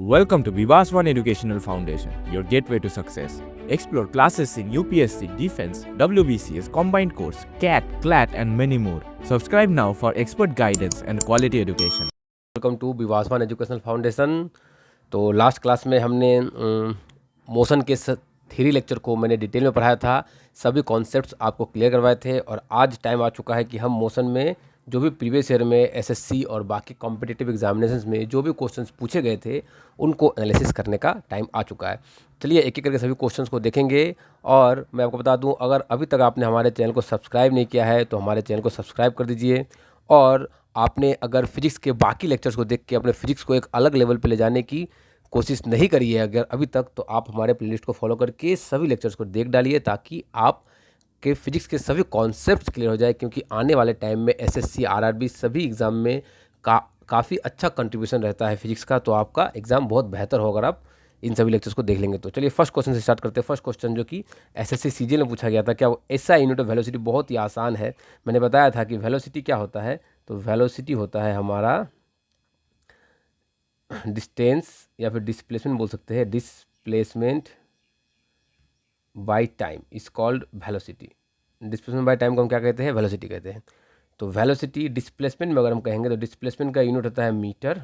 Welcome to Vivaswan Educational Foundation, your gateway to success. Explore classes in UPSC, Defense, WBCS, Combined Course, CAT, CLAT, and many more. Subscribe now for expert guidance and quality education. Welcome to Vivaswan Educational Foundation. तो last class में हमने motion के theory lecture को मैंने detail में पढ़ाया था, सभी कॉन्सेप्ट्स आपको क्लियर करवाए थे। और आज टाइम आ चुका है कि हम मोशन में जो भी प्रीवियस ईयर में एसएससी और बाकी कॉम्पिटिटिव एग्जामिनेशंस में जो भी क्वेश्चंस पूछे गए थे उनको एनालिसिस करने का टाइम आ चुका है। चलिए एक एक करके सभी क्वेश्चंस को देखेंगे। और मैं आपको बता दूं, अगर अभी तक आपने हमारे चैनल को सब्सक्राइब नहीं किया है तो हमारे चैनल को सब्सक्राइब कर दीजिए। और आपने अगर फिजिक्स के बाकी लेक्चर्स को देख के अपने फिजिक्स को एक अलग लेवल पे ले जाने की कोशिश नहीं करी है अगर अभी तक, तो आप हमारे प्लेलिस्ट को फॉलो करके सभी लेक्चर्स को देख डालिए ताकि आप के फिजिक्स के सभी कॉन्सेप्ट्स क्लियर हो जाए। क्योंकि आने वाले टाइम में एसएससी आरआरबी सभी एग्ज़ाम में काफ़ी अच्छा कंट्रीब्यूशन रहता है फिजिक्स का, तो आपका एग्ज़ाम बहुत बेहतर होगा अगर आप इन सभी लेक्चर्स को देख लेंगे। तो चलिए फर्स्ट क्वेश्चन से स्टार्ट करते हैं। फर्स्ट क्वेश्चन जो कि एसएससी सीजीएल में पूछा गया था, क्या वो एसआई यूनिट ऑफ वेलोसिटी, बहुत ही आसान है। मैंने बताया था कि वेलोसिटी क्या होता है, तो वेलोसिटी होता है हमारा डिस्टेंस या फिर डिस्प्लेसमेंट बोल सकते हैं, displacement by time is called velocity. Displacement by time को हम क्या कहते हैं, वेलोसिटी कहते हैं। तो वेलोसिटी डिस्प्लेसमेंट में अगर हम कहेंगे तो डिस्प्लेसमेंट का यूनिट होता है मीटर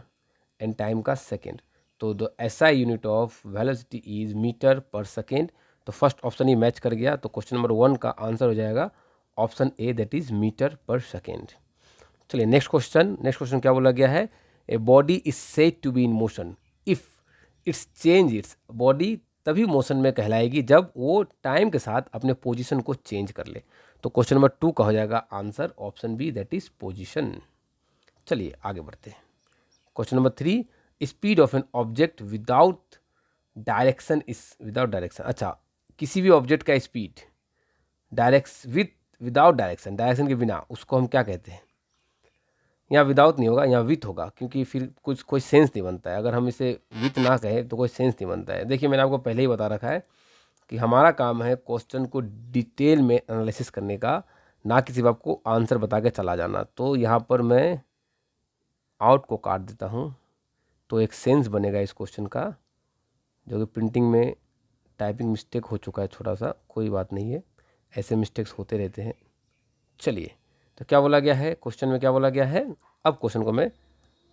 एंड टाइम का सेकेंड। तो the SI unit of velocity is metre per second. तो फर्स्ट ऑप्शन ही मैच कर गया, तो क्वेश्चन नंबर 1 का आंसर हो जाएगा option A, that is metre per second. चलिए नेक्स्ट क्वेश्चन क्या बोला गया है, a body is said to be in motion if its change its. Body तभी मोशन में कहलाएगी जब वो टाइम के साथ अपने पोजीशन को चेंज कर ले। तो क्वेश्चन नंबर 2 का हो जाएगा answer option B, that is position. चलिए आगे बढ़ते हैं। Question number 3, speed of an object without direction is without direction. अच्छा, किसी भी ऑब्जेक्ट का स्पीड विदाउट डायरेक्शन के बिना, उसको हम क्या कहते हैं। यहाँ विदाउट नहीं होगा, यहाँ विथ होगा, क्योंकि फिर कुछ कोई सेंस नहीं बनता है अगर हम इसे विथ ना कहें तो कोई सेंस नहीं बनता है। देखिए मैंने आपको पहले ही बता रखा है कि हमारा काम है क्वेश्चन को डिटेल में एनालिसिस करने का, ना कि सिर्फ आपको आंसर बता के चला जाना। तो यहाँ पर मैं आउट को काट देता हूँ तो एक सेंस बनेगा इस क्वेश्चन का, जो कि प्रिंटिंग में टाइपिंग मिस्टेक हो चुका है छोटा सा, कोई बात नहीं है, ऐसे मिस्टेक्स होते रहते हैं। चलिए तो क्या बोला गया है क्वेश्चन में, क्या बोला गया है, अब क्वेश्चन को मैं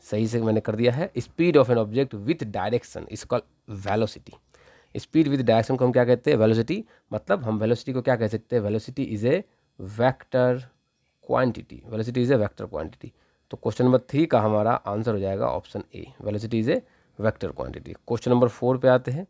सही से मैंने कर दिया है। Speed of an object with direction is called velocity. Speed with direction को हम क्या कहते हैं, वेलोसिटी। मतलब हम वेलोसिटी को क्या कह सकते हैं, velocity is a vector quantity. Velocity is a vector quantity. तो क्वेश्चन नंबर 3 का हमारा आंसर हो जाएगा option A, velocity is a vector quantity. Question number 4 पे आते हैं।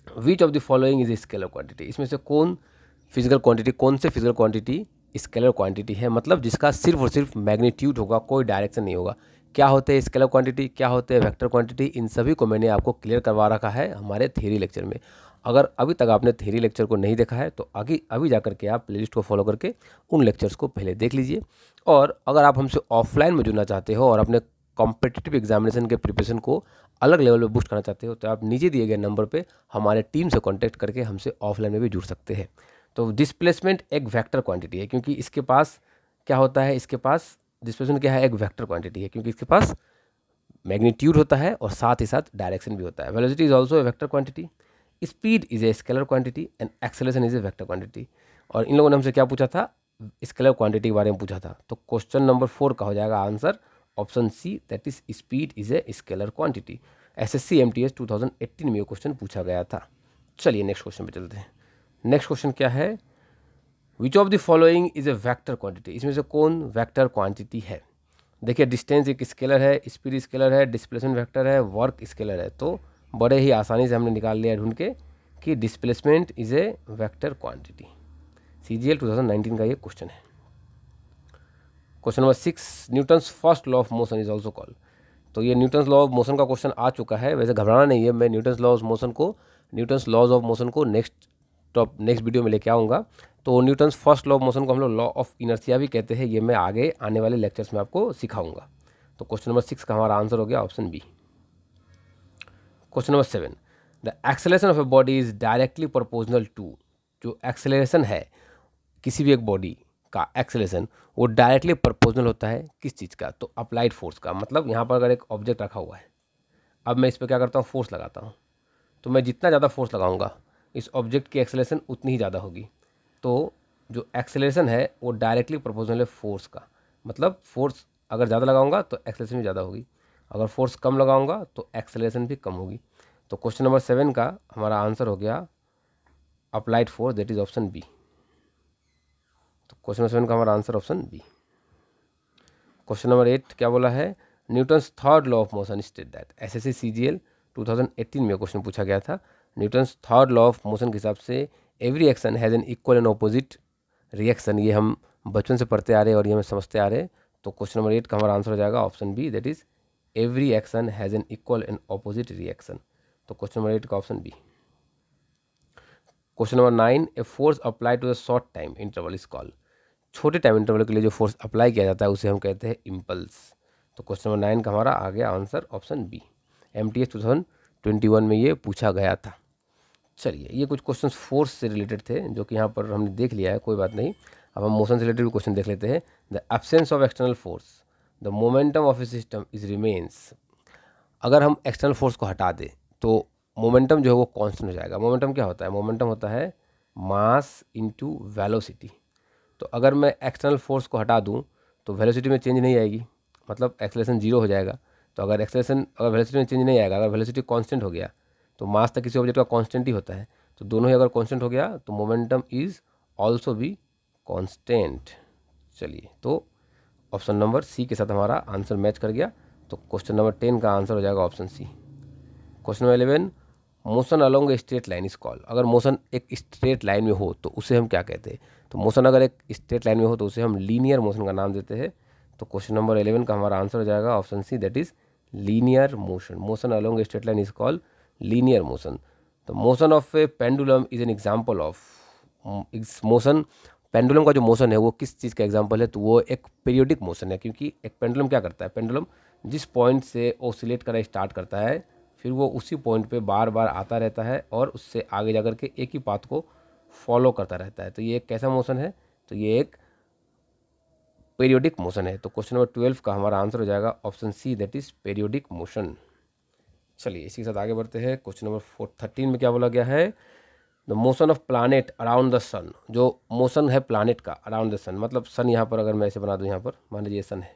Which of the following is a scalar quantity. इसमें से कौन से फिजिकल क्वांटिटी स्केलर क्वांटिटी है, मतलब जिसका सिर्फ और सिर्फ मैग्नीट्यूड होगा, कोई डायरेक्शन नहीं होगा। क्या होते हैं स्केलर क्वांटिटी, क्या होते हैं वेक्टर क्वांटिटी, इन सभी को मैंने आपको क्लियर करवा रखा है हमारे थ्योरी लेक्चर में। अगर अभी तक आपने थ्योरी लेक्चर को नहीं देखा है तो अभी जा करके आप प्लेलिस्ट को फॉलो करके उन लेक्चर्स को पहले देख लीजिए। और अगर आप हमसे ऑफलाइन में जुड़ना चाहते हो और अपने कॉम्पिटिटिव एग्जामिनेशन के प्रिपरेशन को अलग लेवल पे बूस्ट करना चाहते हो तो आप नीचे दिए गए नंबर पे हमारे टीम से कांटेक्ट करके हमसे ऑफलाइन में भी जुड़ सकते हैं। तो डिस्प्लेसमेंट एक वेक्टर क्वांटिटी है, क्योंकि इसके पास क्या होता है, इसके पास डिस्प्लेसमेंट क्या है, एक वेक्टर क्वांटिटी है, क्योंकि इसके पास मैग्नीट्यूड होता है और साथ ही साथ डायरेक्शन भी होता है। Velocity is also a vector quantity, speed is a scalar quantity and acceleration is a vector quantity. और इन लोगों ने हमसे क्या पूछा था, स्केलर क्वांटिटी के बारे में पूछा था। तो क्वेश्चन नंबर 4 का हो जाएगा answer option C, that is speed is a scalar quantity. SSC MTS 2018 में ये क्वेश्चन पूछा गया था। चलिए नेक्स्ट क्वेश्चन पे चलते हैं। नेक्स्ट क्वेश्चन क्या है, which of the following is a vector quantity. इसमें से कौन वेक्टर क्वांटिटी है। देखिए डिस्टेंस एक स्केलर है, स्पीड स्केलर है, डिस्प्लेसमेंट वेक्टर है, वर्क स्केलर है। तो बड़े ही आसानी से हमने निकाल लिया ढूंढ के कि displacement is a vector quantity. CGL 2019 का ये क्वेश्चन है। Question number 6, Newton's first law of motion is also called. तो ये न्यूटन्स लॉ ऑफ मोशन का क्वेश्चन आ चुका है, वैसे घबराना नहीं है, मैं न्यूटन्स लॉज ऑफ मोशन को नेक्स्ट वीडियो में लेके आऊँगा। तो Newton's first law of motion को हम लोग लॉ ऑफ इनर्शिया भी कहते हैं, ये मैं आगे आने वाले लेक्चर्स में आपको सिखाऊंगा। तो क्वेश्चन नंबर 6 का हमारा आंसर हो गया option B. Question number 7, the acceleration of a body is directly proportional to. जो एक्सेलरेशन है किसी भी एक बॉडी का एक्सेलरेशन, वो डायरेक्टली प्रोपोर्शनल होता है किस चीज़ का, तो अप्लाइड फोर्स का। मतलब यहाँ पर अगर एक ऑब्जेक्ट रखा हुआ है, अब मैं इस पर क्या करता हूँ, फोर्स लगाता हूँ। तो मैं जितना ज़्यादा फोर्स लगाऊंगा इस ऑब्जेक्ट की एक्सेलरेशन उतनी ही ज़्यादा होगी। तो जो एक्सेलरेशन है वो डायरेक्टली प्रोपोर्शनल है फोर्स का। मतलब फोर्स अगर ज़्यादा लगाऊंगा तो एक्सेलरेशन भी ज़्यादा होगी, अगर फोर्स कम लगाऊंगा तो एक्सेलरेशन भी कम होगी। तो क्वेश्चन नंबर 7 का हमारा आंसर हो गया applied force, that is option B. तो क्वेश्चन नंबर 7 का हमारा answer option B. Question number 8 क्या बोला है, Newton's third law of motion state that. SSC CGL 2018 में क्वेश्चन पूछा गया था। Newton's third law of motion के हिसाब से every action has an equal and opposite reaction. ये हम बचपन से पढ़ते आ रहे हैं और ये हम समझते आ रहे हैं। तो क्वेश्चन नंबर 8 का हमारा आंसर हो जाएगा option B, that is every action has an equal and opposite reaction. तो क्वेश्चन नंबर 8 का option B. Question number 9, a force apply to the short time interval is called. छोटे time interval के लिए जो force apply किया जाता है उसे हम कहते हैं इम्पल्स। तो क्वेश्चन नंबर 9 का हमारा आ गया आंसर ऑप्शन बी। MTS 2021 में ये पूछा गया था। चलिए, ये कुछ क्वेश्चन फोर्स से रिलेटेड थे जो कि यहाँ पर हमने देख लिया है, कोई बात नहीं। अब हम मोशन से रिलेटेड भी क्वेश्चन देख लेते हैं। The absence of external force, the momentum of A system is remains. अगर हम एक्सटर्नल फोर्स को हटा दें तो मोमेंटम जो है वो कांस्टेंट हो जाएगा। मोमेंटम क्या होता है, मोमेंटम होता है मास इनटू वेलोसिटी। तो अगर मैं एक्सटर्नल फोर्स को हटा दूं तो वेलोसिटी में चेंज नहीं आएगी, मतलब एक्सेलरेशन जीरो हो जाएगा। तो अगर वेलोसिटी में चेंज नहीं आएगा, अगर वेलोसिटी कांस्टेंट हो गया तो मास तक किसी ऑब्जेक्ट का कांस्टेंट ही होता है। तो दोनों ही अगर कांस्टेंट हो गया तो मोमेंटम इज ऑल्सो भी कांस्टेंट। चलिए, तो ऑप्शन नंबर सी के साथ हमारा आंसर मैच कर गया। तो क्वेश्चन नंबर 10 का आंसर हो जाएगा option C. Question number 11, motion along a straight line is called. अगर मोशन एक स्ट्रेट लाइन में हो तो उसे हम क्या कहते हैं। तो मोशन अगर एक स्ट्रेट लाइन में हो तो उसे हम लीनियर मोशन का नाम देते हैं। तो क्वेश्चन नंबर 11 का हमारा आंसर हो जाएगा option C, that is linear motion. Motion along a straight line is called linear motion. तो motion of a pendulum is an example of, motion pendulum का जो मोशन है वो किस चीज़ का एग्जाम्पल है, तो वो एक पीरियोडिक मोशन है। क्योंकि एक पेंडुलम क्या करता है, पेंडुलम जिस पॉइंट से ओसिलेट करना स्टार्ट करता है फिर वो उसी पॉइंट पे बार बार आता रहता है और उससे आगे जाकर के एक ही पाथ को फॉलो करता रहता है। तो ये एक कैसा मोशन है, तो ये एक पीरियोडिक मोशन है। तो क्वेश्चन नंबर 12 का हमारा आंसर हो जाएगा option C, that is periodic motion. चलिए, इसी के साथ आगे बढ़ते हैं। क्वेश्चन नंबर 13 में क्या बोला गया है, the motion of planet around the sun. जो मोशन है प्लानेट का अराउंड द सन, मतलब सन यहाँ पर अगर मैं ऐसे बना दूँ, यहाँ पर मान लीजिए सन है,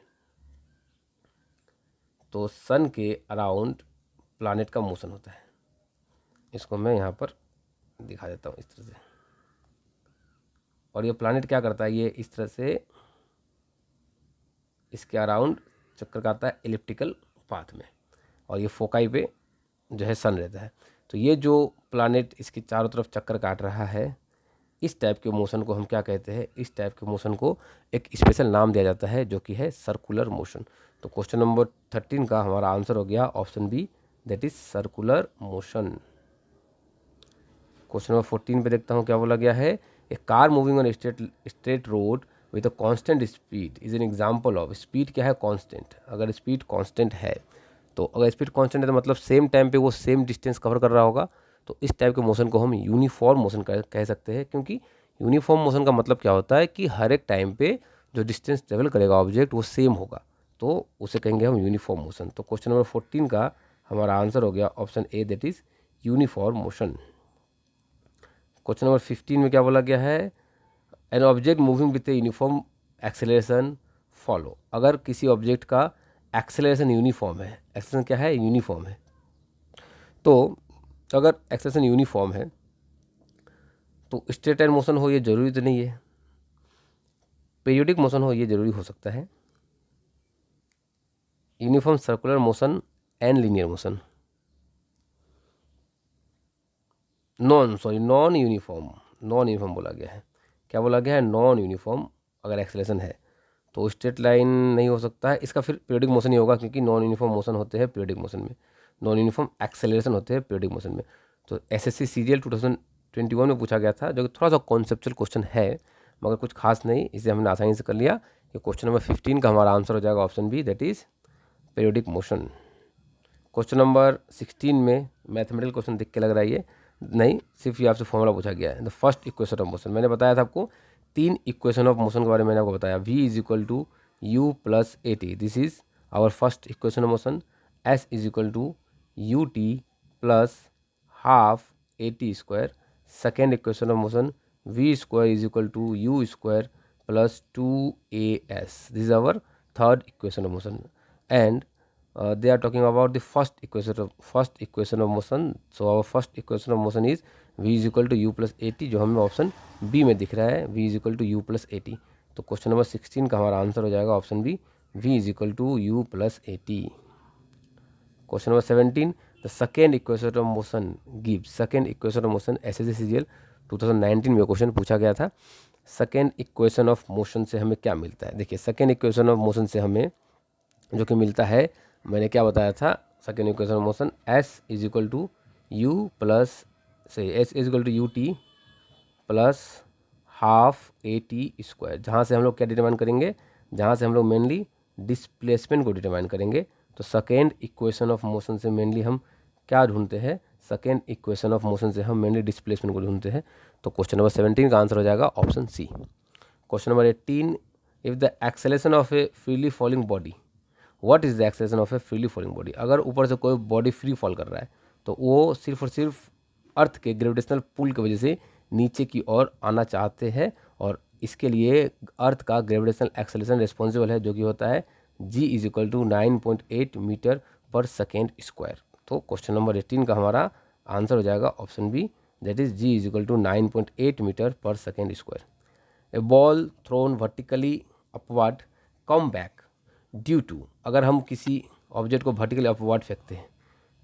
तो सन के अराउंड प्लानेट का मोशन होता है। इसको मैं यहाँ पर दिखा देता हूँ इस तरह से। और ये प्लानेट क्या करता है, ये इस तरह से इसके अराउंड चक्कर काटता है एलिप्टिकल पाथ में, और ये फोकाई पे जो है सन रहता है। तो ये जो प्लानेट इसके चारों तरफ चक्कर काट रहा है, इस टाइप के मोशन को हम क्या कहते हैं, इस टाइप के मोशन को एक स्पेशल नाम दिया जाता है जो कि है सर्कुलर मोशन। तो क्वेश्चन नंबर 13 का हमारा आंसर हो गया option B, that is circular motion. Question number 14 पे देखता हूँ क्या बोला गया है, a car moving on straight road with a constant speed is an example of. Speed क्या है, कांस्टेंट। अगर स्पीड कांस्टेंट है तो अगर स्पीड कांस्टेंट है तो मतलब सेम टाइम पे वो सेम डिस्टेंस कवर कर रहा होगा। तो इस टाइप के मोशन को हम यूनिफॉर्म मोशन कह सकते हैं। क्योंकि यूनिफॉर्म मोशन का मतलब क्या होता है कि हर एक टाइम पे जो डिस्टेंस ट्रेवल करेगा ऑब्जेक्ट वो सेम होगा, तो उसे कहेंगे हम यूनिफॉर्म मोशन। तो क्वेश्चन नंबर 14 का हमारा आंसर हो गया option A, that is uniform motion. Question number 15 में क्या बोला गया है, an object moving with a uniform acceleration follow. अगर किसी ऑब्जेक्ट का एक्सेलरेशन यूनिफॉर्म है, एक्सेलरेशन क्या है, यूनिफॉर्म है, तो अगर एक्सेलरेशन यूनिफॉर्म है तो स्ट्रेट लाइन मोशन हो ये जरूरी तो नहीं है, पीरियोडिक मोशन हो ये जरूरी हो सकता है, uniform circular motion and linear motion, non uniform बोला गया है। क्या बोला गया है, नॉन यूनिफॉर्म अगर एक्सेलरेशन है तो स्ट्रेट लाइन नहीं हो सकता है, इसका फिर पीरियोडिक मोशन ही होगा। क्योंकि नॉन यूनिफॉर्म मोशन होते हैं पीरियोडिक मोशन में, नॉन यूनिफॉर्म एक्सेलरेशन होते हैं पीरियोडिक मोशन में। तो एसएससी सीजीएल 2021 में पूछा गया था, जो कि थोड़ा सा कॉन्सेप्चुअल क्वेश्चन है मगर कुछ खास नहीं, इसे हमने आसानी से कर लिया। कि क्वेश्चन नंबर 15 का हमारा आंसर हो जाएगा option B, that is periodic motion. Question number 16 में मैथमेटिकल क्वेश्चन दिख के लग रहा है ये नहीं, सिर्फ ये आपसे फॉर्मूला पूछा गया है। The first equation of motion, मैंने बताया था आपको 3 इक्वेशन ऑफ मोशन के बारे में मैंने आपको बताया। v is equal to u plus a t, this is our first equation of motion. s is equal to u t plus half a t square. Second equation of motion v square is equal to u square plus 2as. This is our third equation of motion. And they are talking about the first equation of motion. So our first equation of motion is v is equal to u plus at, जो हमें option B में दिख रहा है v is equal to u plus at. तो question number 16 का हमारा answer हो जाएगा option B v is equal to u plus at. Question number 17 the second equation of motion gives. Second equation of motion SSC CGL 2019 में question पूछा गया था. Second equation of motion से हमें क्या मिलता है. देखिए सेकेंड इक्वेशन ऑफ मोशन से हमें जो कि मिलता है, मैंने क्या बताया था, second equation of motion s is equal to u plus s is equal to u t plus half a t square. जहाँ से हम लोग क्या डिटरमाइन करेंगे, जहाँ से हम लोग मेनली डिस्प्लेसमेंट को डिटरमाइन करेंगे. तो सेकेंड इक्वेशन ऑफ मोशन से मेनली हम क्या ढूंढते हैं, सेकेंड इक्वेशन ऑफ मोशन से हम मेनली डिस्प्लेसमेंट को ढूंढते हैं. तो क्वेश्चन नंबर 17 का आंसर हो जाएगा option C. Question number 18 if the acceleration of a freely falling body, what is the acceleration of a freely falling body. अगर ऊपर से कोई बॉडी फ्री फॉल कर रहा है तो वो सिर्फ और सिर्फ अर्थ के ग्रेविटेशनल पुल की वजह से नीचे की ओर आना चाहते हैं, और इसके लिए अर्थ का ग्रेविटेशनल एक्सेलेरेशन रिस्पॉन्सिबल है, जो कि होता है g is equal to 9.8 metre per second square. तो क्वेश्चन नंबर 18 का हमारा आंसर हो जाएगा option B, that is g is equal to 9.8 metre per second square. A ball thrown vertically upward come back due to. अगर हम किसी object को vertically upward फेंकते हैं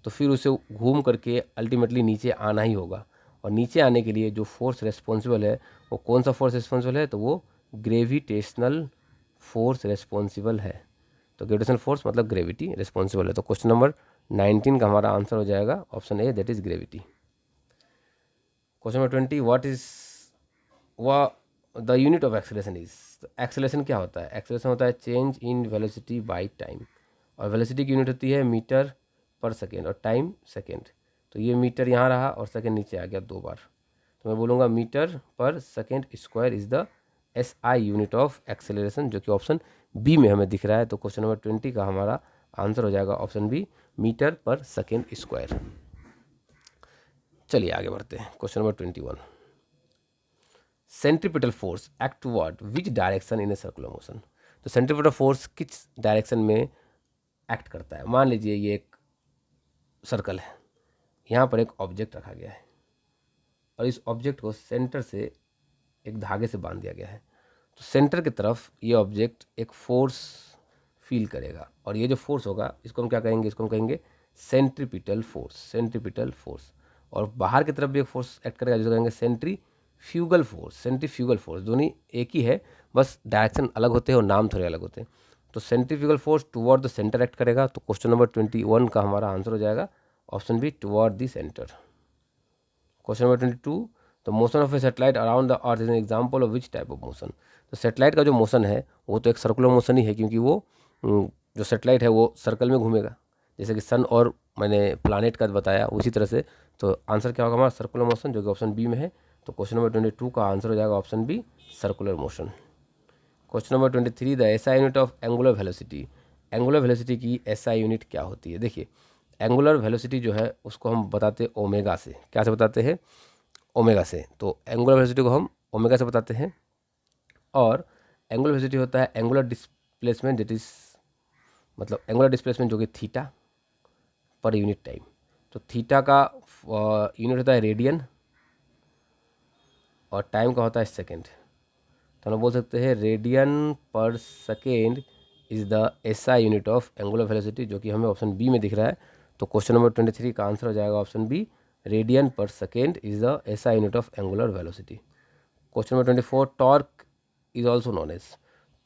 तो फिर उसे घूम करके अल्टीमेटली नीचे आना ही होगा, और नीचे आने के लिए जो फोर्स रेस्पॉन्सिबल है वो कौन सा फोर्स रेस्पॉन्सिबल है, तो वो ग्रेविटेशनल फोर्स रेस्पॉन्सिबल है. तो ग्रेविटेशनल फोर्स मतलब ग्रेविटी रेस्पॉन्सिबल है. तो क्वेश्चन नंबर 19 का हमारा आंसर हो जाएगा option A, that is gravity. Question number 20 what is the unit of acceleration is. Acceleration क्या होता है, एक्सेलरेशन होता है change in velocity by time, और वेलोसिटी की यूनिट होती है मीटर पर सेकेंड और टाइम सेकेंड. तो ये मीटर यहाँ रहा और सेकेंड नीचे आ गया 2 बार, तो मैं बोलूँगा metre per second square is the SI unit of acceleration, जो कि ऑप्शन बी में हमें दिख रहा है. तो क्वेश्चन नंबर 20 का हमारा आंसर हो जाएगा option B, metre per second square. चलिए आगे बढ़ते हैं. Question number 21 centripetal force act toward which direction in a circular motion. तो सेंट्रीपिटल फोर्स किस डायरेक्शन में एक्ट करता है. मान लीजिए ये एक सर्कल है, यहाँ पर एक ऑब्जेक्ट रखा गया है और इस ऑब्जेक्ट को सेंटर से एक धागे से बांध दिया गया है. तो सेंटर की तरफ ये ऑब्जेक्ट एक फोर्स फील करेगा, और ये जो फोर्स होगा इसको हम क्या कहेंगे, इसको हम कहेंगे सेंट्रीपिटल फोर्स. Centripetal force. और बाहर की तरफ भी एक फोर्स एक्ट करेगा जिसको कहेंगे सेंट्रीफ्यूगल फोर्स. सेंट्रीफ्यूगल फोर्स दोनों एक ही है, बस डायरेक्शन अलग होते हैं और नाम थोड़े अलग होते हैं. तो centrifugal force toward the centre act करेगा. तो क्वेश्चन नंबर 21 का हमारा आंसर हो जाएगा option B, toward the centre. Question number 22 the motion of a satellite around the earth is an example of which type of motion. तो satellite का जो motion है वो तो एक सर्कुलर मोशन ही है, क्योंकि वो जो सेटेलाइट है वो सर्कल में घूमेगा, जैसे कि सन और मैंने प्लानेट का बताया उसी तरह से. तो आंसर क्या होगा हमारा, सर्कुलर मोशन, जो कि ऑप्शन बी में है. तो क्वेश्चन नंबर 22 का आंसर हो जाएगा option B, circular motion. Question number 23 the SI unit of angular velocity. Angular velocity की SI यूनिट क्या होती है. देखिए एंगुलर वेलोसिटी जो है उसको हम बताते हैं ओमेगा से. क्या से बताते हैं, ओमेगा से. तो एंगुलर वेलोसिटी को हम ओमेगा से बताते हैं, और एंगुलर वेलोसिटी होता है एंगुलर डिस्प्लेसमेंट, दैट इज मतलब एंगुलर डिस्प्लेसमेंट जो कि थीटा पर यूनिट टाइम. तो थीटा का यूनिट होता है रेडियन और टाइम का होता है सेकेंड. तो हम बोल सकते हैं radian per second is the SI unit of angular velocity, जो कि हमें ऑप्शन बी में दिख रहा है. तो क्वेश्चन नंबर 23 का आंसर हो जाएगा option B, radian per second is the SI unit of angular velocity. Question number 24 torque is also known as.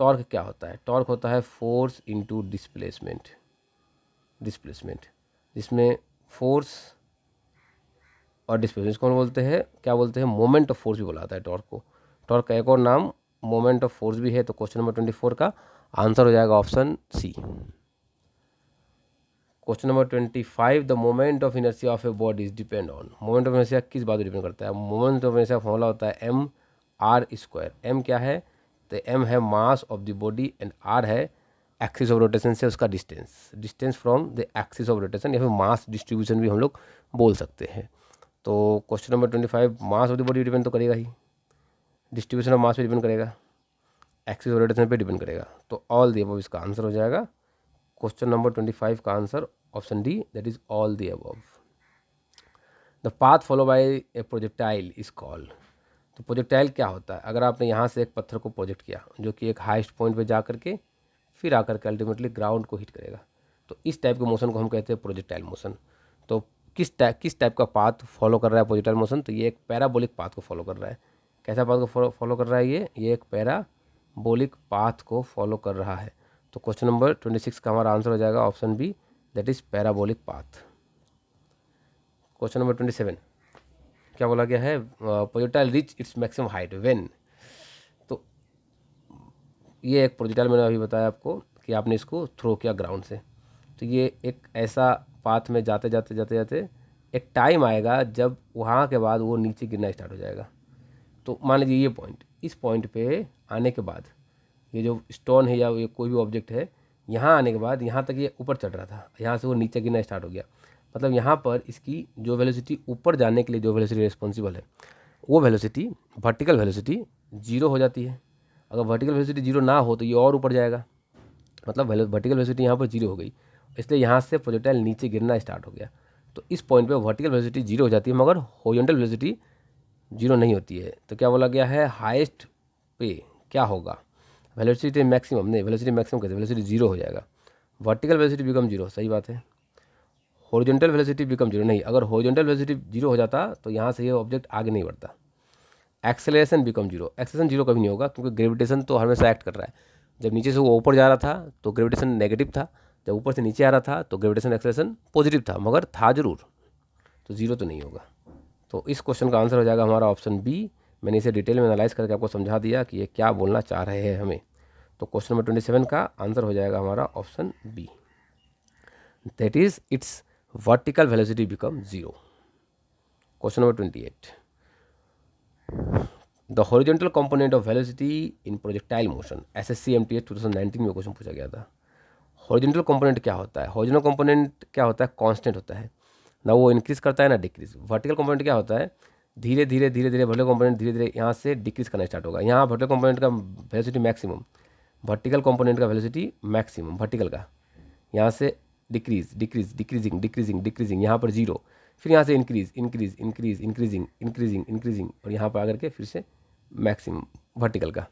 Torque क्या होता है, टॉर्क होता है फोर्स इनटू डिस्प्लेसमेंट. डिस्प्लेसमेंट जिसमें फोर्स और डिस्प्लेसमेंट इसको हम बोलते हैं, क्या बोलते हैं, मोमेंट ऑफ फोर्स भी बोला जाता है टॉर्क को. टॉर्क का एक और नाम मोमेंट ऑफ फोर्स भी है. तो क्वेश्चन नंबर 24 का आंसर हो जाएगा option C. Question number 25 the moment of inertia of a body is depend on. Moment of inertia किस बात पर डिपेंड करता है. मोमेंट ऑफ इनर्शिया फॉर्मूला होता है mr स्क्वायर. m क्या है, तो m है मास of the body and r है एक्सिस ऑफ रोटेशन से उसका distance from the axis of rotation, या फिर मास डिस्ट्रीब्यूशन भी हम लोग बोल सकते हैं। तो question number 25, mass of the body depend तो करेगा ही, डिस्ट्रीब्यूशन ऑफ मास पे डिपेंड करेगा, एक्सिस ऑफ रोटेशन पे डिपेंड करेगा। तो ऑल द अबव इसका आंसर हो जाएगा। क्वेश्चन नंबर 25 का answer option D, that is all the above. The path follow by A projectile is called. तो प्रोजेक्टाइल क्या होता है? अगर आपने यहाँ से एक पत्थर को प्रोजेक्ट किया जो कि एक हाईएस्ट पॉइंट पे जा करके फिर आकर के अल्टीमेटली ग्राउंड को हिट करेगा, तो इस टाइप के मोशन को हम कहते हैं प्रोजेक्टाइल मोशन। तो किस टाइप का पाथ फॉलो कर रहा है प्रोजेक्टाइल मोशन? तो ये एक पैराबोलिक पाथ को फॉलो कर रहा है। कैसा पाथ को फॉलो कर रहा है? ये एक पैराबोलिक पाथ को फॉलो कर रहा है। तो क्वेश्चन नंबर 26 का हमारा आंसर हो जाएगा option B, that is parabolic path. Question number 27 क्या बोला गया है? Projectile reach its maximum height when. तो ये एक प्रोजेक्टाइल मैंने अभी बताया आपको कि आपने इसको थ्रो किया ग्राउंड से, तो ये एक ऐसा पाथ में जाते जाते जाते जाते एक टाइम आएगा जब वहाँ के बाद वो नीचे गिरना स्टार्ट हो जाएगा। तो मान लीजिए ये पॉइंट, इस पॉइंट पे आने के बाद ये जो स्टोन है या ये कोई भी ऑब्जेक्ट है, यहाँ आने के बाद यहाँ तक ये ऊपर चढ़ रहा था, यहाँ से वो नीचे गिरना स्टार्ट हो गया। मतलब यहाँ पर इसकी जो वेलोसिटी ऊपर जाने के लिए जो वेलोसिटी रिस्पॉन्सिबल है, वो वेलोसिटी वर्टिकल वेलोसिटी जीरो हो जाती है। अगर वर्टिकल वेलोसिटी जीरो ना हो तो ये और ऊपर जाएगा, मतलब वर्टिकल वेलोसिटी यहाँ पर जीरो हो गई, इसलिए यहाँ से प्रोजेक्टाइल नीचे गिरना स्टार्ट हो गया। तो इस पॉइंट पे वर्टिकल वेलोसिटी जीरो हो जाती है, मगर हॉरिजॉन्टल वेलोसिटी जीरो नहीं होती है। तो क्या बोला गया है? हाईएस्ट पे क्या होगा? वेलोसिटी मैक्सिमम नहीं, वेलोसिटी मैक्सिमम कहते हैं, वेलोसिटी जीरो हो जाएगा। वर्टिकल वेलोसिटी बिकम जीरो, सही बात है। हॉरिजॉन्टल वेलोसिटी बिकम जीरो नहीं, अगर हॉरिजॉन्टल वेलोसिटी जीरो हो जाता तो यहाँ से ये ऑब्जेक्ट आगे नहीं बढ़ता। Acceleration become zero, acceleration zero कभी नहीं होगा क्योंकि ग्रेविटेशन तो हमेशा एक्ट कर रहा है। जब नीचे से वो ऊपर जा रहा था तो ग्रेविटेशन नेगेटिव था, जब ऊपर से नीचे आ रहा था तो ग्रेविटेशन एक्सेलरेशन पॉजिटिव था, मगर था जरूर, तो जीरो तो नहीं होगा। तो इस क्वेश्चन का आंसर हो जाएगा हमारा ऑप्शन बी। मैंने इसे डिटेल में एनालाइज करके आपको समझा दिया कि ये क्या बोलना चाह रहे हैं हमें। तो क्वेश्चन नंबर 27 का आंसर हो जाएगा हमारा option B, that is its vertical velocity become zero. Question number 28, the horizontal component of velocity in projectile motion, SSC MTS 2019 में क्वेश्चन पूछा गया था। हॉरिजॉन्टल कंपोनेंट क्या होता है? हॉरिजॉन्टल कंपोनेंट क्या होता है? कांस्टेंट होता है, ना वो इंक्रीज करता है ना डिक्रीज। वर्टिकल कंपोनेंट क्या होता है? धीरे धीरे धीरे धीरे वर्टिकल कंपोनेंट धीरे धीरे यहाँ से डिक्रीज करना स्टार्ट होगा। यहाँ वर्टिकल कंपोनेंट का वेलोसिटी मैक्सिमम, वर्टिकल कंपोनेंट का वेलोसिटी मैक्सिमम वर्टिकल का, यहाँ से decrease decrease decreasing decreasing decreasing, यहाँ पर जीरो, फिर यहाँ से increase increase increase increasing increasing increasing, और यहाँ पर आकर के फिर से मैक्सिमम वर्टिकल का,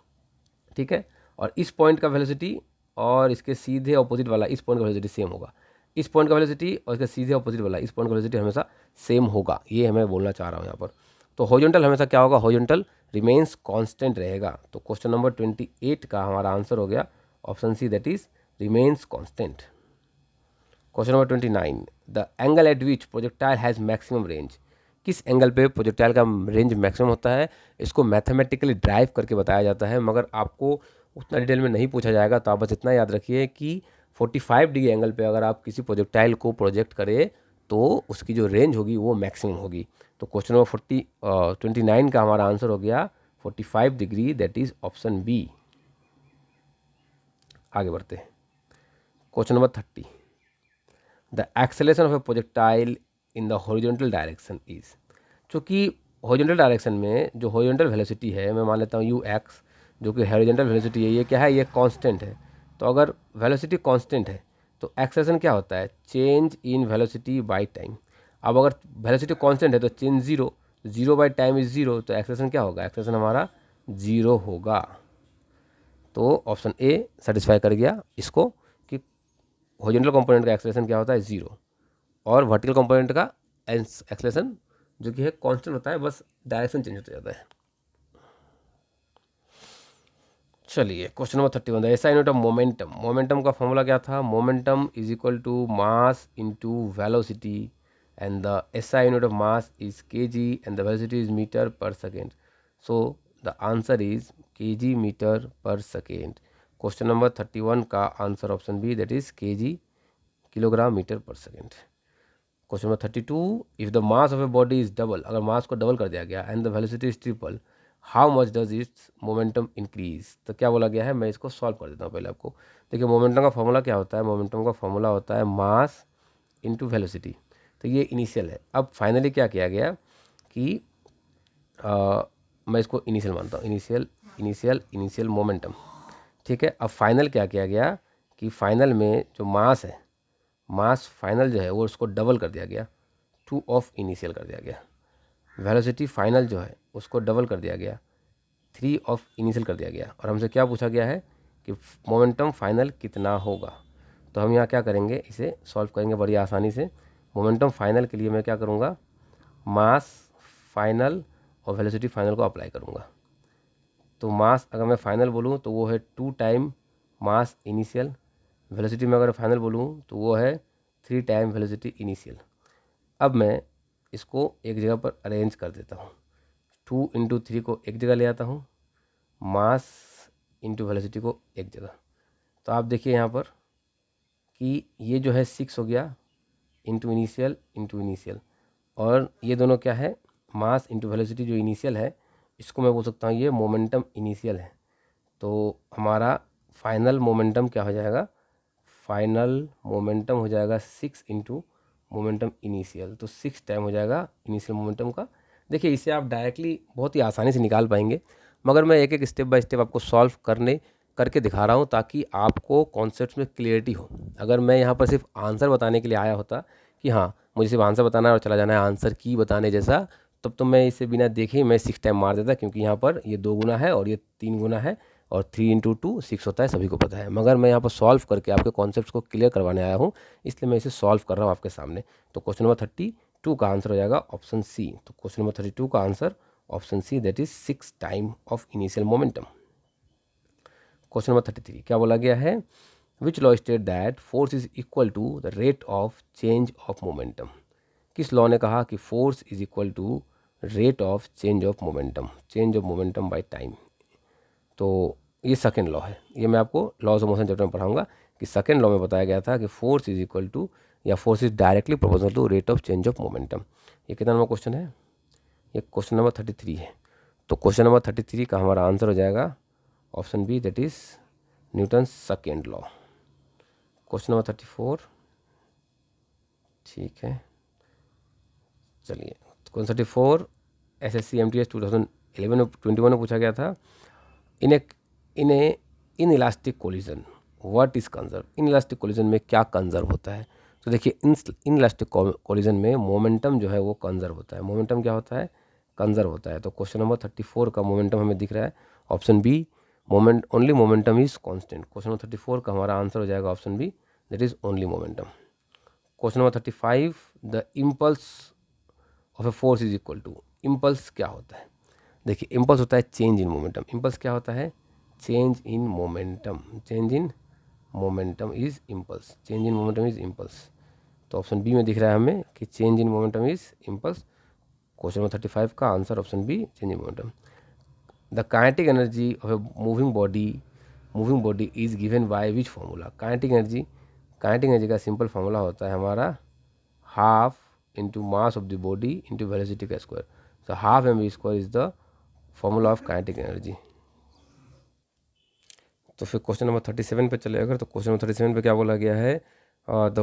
ठीक है। और इस पॉइंट का वेलोसिटी और इसके सीधे ऑपोजिट वाला इस पॉइंट का वेलोसिटी सेम होगा। इस पॉइंट का वेलोसिटी और इसके सीधे ऑपोजिट वाला इस पॉइंट का वेलोसिटी हमेशा सेम होगा, ये हमें बोलना चाह रहा हूँ यहाँ पर। तो हॉरिजॉन्टल हमेशा क्या होगा? हॉरिजॉन्टल रिमेन्स कांस्टेंट रहेगा। तो क्वेश्चन नंबर 28 का हमारा आंसर हो गया option C, that is remains constant. Question number 29, the angle at which projectile has maximum range. किस एंगल पे प्रोजेक्टाइल का रेंज मैक्सिमम होता है? इसको मैथमेटिकली ड्राइव करके बताया जाता है, मगर आपको उतना डिटेल में नहीं पूछा जाएगा। तो आप बस इतना याद रखिए कि 45 डिग्री एंगल पे अगर आप किसी प्रोजेक्टाइल को प्रोजेक्ट करें तो उसकी जो रेंज होगी वो मैक्सिमम होगी। तो क्वेश्चन नंबर 29 का हमारा आंसर हो गया 45 degree, that is option B. आगे बढ़ते हैं। Question number 30, the acceleration of a projectile in the horizontal direction is. चूँकि हॉरिजॉन्टल डायरेक्शन में जो हॉरिजॉन्टल वेलोसिटी है, मैं मान लेता हूँ यू एक्स, जो कि हॉरिजॉन्टल वेलोसिटी है, ये क्या है? ये कांस्टेंट है। तो अगर वेलोसिटी कांस्टेंट है तो एक्सेलरेशन क्या होता है? Change in velocity by time. अब अगर वेलोसिटी कांस्टेंट है तो change zero, zero by time is zero, तो एक्सेलरेशन क्या होगा? एक्सेलरेशन हमारा जीरो होगा। तो ऑप्शन ए सेटिस्फाई कर गया इसको कि हॉरिजॉन्टल कंपोनेंट का एक्सेलरेशन क्या होता है? जीरो, और वर्टिकल कंपोनेंट का एक्सेलरेशन जो कि है कांस्टेंट होता है, बस डायरेक्शन चेंज होता जाता है। चलिए question number 31, the SI unit of momentum. Momentum का फॉर्मूला क्या था? Momentum is equal to mass into velocity, and the SI unit of mass is KG and the velocity is metre per second. So the answer is KG metre per second. Question number 31 का answer option B, that is KG kilogram metre per second. Question number 32, if the mass of a body is double, अगर मास को double कर दिया गया, and the velocity is triple, how much does it's momentum increase. तो क्या बोला गया है, मैं इसको सॉल्व कर देता हूँ पहले आपको। देखिए मोमेंटम का फॉर्मूला क्या होता है, मोमेंटम का फॉर्मूला होता है मास इनटू वेलोसिटी। तो ये इनिशियल है। अब फाइनली क्या किया गया कि मैं इसको इनिशियल मानता हूँ, इनिशियल मोमेंटम, ठीक है। अब फाइनल क्या किया गया कि फाइनल में जो मास है, मास फाइनल जो है वो उसको डबल कर दिया गया, 2 ऑफ इनिशियल कर दिया गया। वेलोसिटी फाइनल जो है उसको डबल कर दिया गया, 3 ऑफ इनिशियल कर दिया गया। और हमसे क्या पूछा गया है कि मोमेंटम फाइनल कितना होगा। तो हम यहाँ क्या करेंगे, इसे सॉल्व करेंगे बड़ी आसानी से। मोमेंटम फाइनल के लिए मैं क्या करूँगा, मास फाइनल और वेलोसिटी फाइनल को अप्लाई करूँगा। तो मास अगर मैं फाइनल बोलूँ तो वो है 2 टाइम मास इनिशियल, वेलोसिटी में अगर फाइनल बोलूँ तो वो है 3 टाइम वेलोसिटी इनिशियल। अब मैं इसको एक जगह पर अरेंज कर देता हूँ, 2 इंटू 3 को एक जगह ले आता हूँ, मास इंटू वेलोसिटी को एक जगह। तो आप देखिए यहाँ पर कि ये जो है 6 हो गया इंटू इनिशियल, और ये दोनों क्या है, मास इंटू वेलोसिटी जो इनिशियल है, इसको मैं बोल सकता हूँ ये मोमेंटम इनिशियल है। तो हमारा फाइनल मोमेंटम क्या हो जाएगा, फाइनल मोमेंटम हो जाएगा 6 इंटू मोमेंटम इनिशियल, तो 6 टाइम हो जाएगा इनिशियल मोमेंटम का। देखिए इसे आप डायरेक्टली बहुत ही आसानी से निकाल पाएंगे, मगर मैं एक एक स्टेप बाय स्टेप आपको सॉल्व करके दिखा रहा हूँ ताकि आपको कॉन्सेप्ट्स में क्लियरिटी हो। अगर मैं यहाँ पर सिर्फ आंसर बताने के लिए आया होता कि हाँ मुझे सिर्फ आंसर बताना है और चला जाना है आंसर की बताने जैसा, तब तो मैं इसे बिना देखे ही मैं 6 टाइम मार देता, क्योंकि यहाँ पर ये 2 गुना है और ये 3 गुना है, और 3 इंटू 2 6 होता है, सभी को पता है। मगर मैं यहाँ पर सॉल्व करके आपके कॉन्सेप्ट्स को क्लियर करवाने आया हूँ, इसलिए मैं इसे सॉल्व कर रहा हूँ आपके सामने। तो क्वेश्चन नंबर 32 का आंसर हो जाएगा ऑप्शन सी। तो क्वेश्चन नंबर 32 का answer option C, that is 6 time of initial momentum. Question number 33 क्या बोला गया है, which law state that force is equal to the rate of change of momentum. किस लॉ ने कहा कि force is equal to rate of change of momentum by time. तो ये सेकेंड लॉ है, ये मैं आपको लॉज ऑफ मोशन चैप्टर में पढ़ाऊंगा कि सेकेंड लॉ में बताया गया था कि फोर्स इज इक्वल टू, या force is directly proportional to rate of change of momentum. ये कितना नंबर क्वेश्चन है, ये क्वेश्चन नंबर 33 है। तो क्वेश्चन नंबर 33 का हमारा आंसर हो जाएगा option B, that is Newton second law. Question number 34, ठीक है, चलिए। क्वेश्चन 34 SSC MTS 2011-21 में पूछा गया था, in elastic collision what is conserve. In elastic collision में क्या कंजर्व होता है। तो देखिए इन इलास्टिक कोलिजन में मोमेंटम जो है वो कंजर्व होता है। मोमेंटम क्या होता है, कंजर्व होता है। तो क्वेश्चन नंबर 34 का मोमेंटम हमें दिख रहा है option B, only momentum is constant. Question number 34 का हमारा आंसर हो जाएगा option B, that is only momentum. Question number 35, the impulse of a force is equal to. Impulse क्या होता है, देखिए इम्पल्स होता है चेंज इन मोमेंटम। इम्पल्स क्या होता है, change in momentum is impulse, change in momentum is impulse. तो ऑप्शन बी में दिख रहा है हमें कि change in momentum is impulse. Question number 35 का answer option B, change in momentum. The kinetic energy of a moving body is given by which formula. Kinetic energy का simple formula होता है हमारा half into mass of the body into velocity का square. So half M v square is the formula of kinetic energy. तो फिर question number 37 पे चले अगर, तो क्वेश्चन नंबर 37 पे क्या बोला गया है, the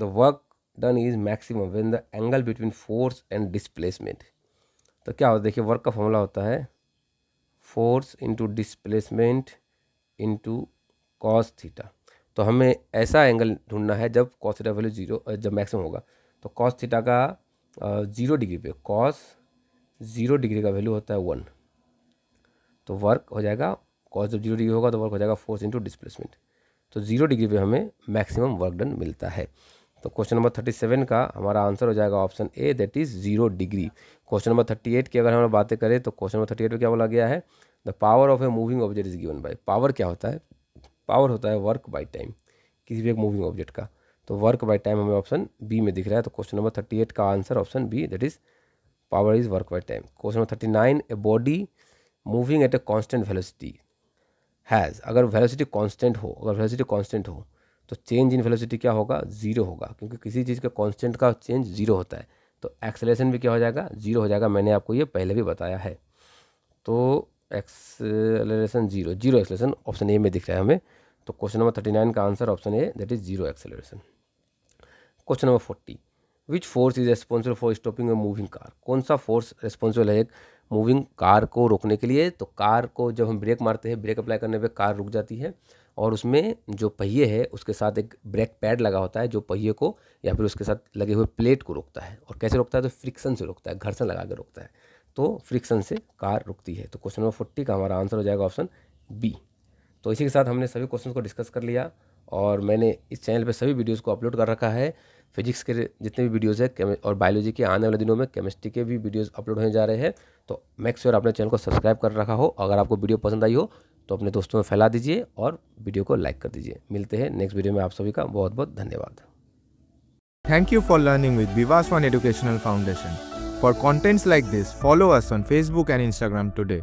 work done is maximum when the angle between force and displacement. तो क्या होता है, देखिए वर्क का फॉर्मूला होता है force into displacement into cos theta. तो हमें ऐसा एंगल ढूंढना है जब कॉस थीटा वैल्यू 0, जब मैक्सिमम होगा। तो कॉस थीटा का 0 डिग्री पे, कॉस 0 डिग्री का वैल्यू होता है 1। तो वर्क हो जाएगा, कॉस जब 0 डिग्री होगा तो वर्क हो जाएगा फोर्स इंटू डिस्प्लेसमेंट। तो 0 डिग्री पे हमें मैक्सिमम वर्क डन मिलता है। तो क्वेश्चन नंबर 37 का हमारा आंसर हो जाएगा option A, that is 0 degree. Question number 38 की अगर हम बातें करें तो क्वेश्चन नंबर 38 में क्या बोला गया है, the power of a moving object is given bye. Power क्या होता है, पावर होता है वर्क बाय टाइम किसी भी एक मूविंग ऑब्जेक्ट का। तो वर्क बाय टाइम हमें ऑप्शन बी में दिख रहा है। तो क्वेश्चन नंबर 38 का answer option B, that is power is work by time. Question number 39, a body moving at a constant velocity has. अगर वेलोसिटी कांस्टेंट हो तो चेंज इन वेलोसिटी क्या होगा, 0 होगा, क्योंकि किसी चीज़ का कांस्टेंट का चेंज 0 होता है। तो एक्सेलरेशन भी क्या हो जाएगा, 0 हो जाएगा। मैंने आपको ये पहले भी बताया है। तो एक्सेलरेशन 0 एक्सेलरेशन ऑप्शन ए में दिख रहा है हमें। तो क्वेश्चन नंबर 39 का answer option A, that is 0 acceleration. Question number 40, which force is responsible for stopping a moving car. कौन सा फोर्स रिस्पॉन्सिबल है एक मूविंग कार को रोकने के लिए। तो कार को जब हम ब्रेक मारते हैं, ब्रेक अप्लाई करने पे कार रुक जाती है, और उसमें जो पहिए है उसके साथ एक ब्रेक पैड लगा होता है जो पहिए को या फिर उसके साथ लगे हुए प्लेट को रोकता है। और कैसे रोकता है, तो फ्रिक्शन से रोकता है, घर्षण लगा कर रोकता है। तो फ्रिक्शन से कार रुकती है। तो क्वेश्चन नंबर 40 का हमारा आंसर हो जाएगा ऑप्शन बी। तो इसी के साथ हमने सभी क्वेश्चन को डिस्कस कर लिया, और मैंने इस चैनल पे सभी वीडियोस को अपलोड कर रखा है। फिजिक्स के जितने भी वीडियोस है और बायोलॉजी के आने वाले दिनों में केमिस्ट्री के भी वीडियोस अपलोड होने जा रहे हैं। तो मेक श्योर अपने चैनल को सब्सक्राइब कर रखा हो। अगर आपको वीडियो पसंद आई हो तो अपने दोस्तों में फैला दीजिए और वीडियो को लाइक कर दीजिए। मिलते हैं नेक्स्ट वीडियो में। आप सभी का बहुत बहुत धन्यवाद। Thank you for learning with Vivas One Educational Foundation. For contents like this, follow us on Facebook and Instagram today.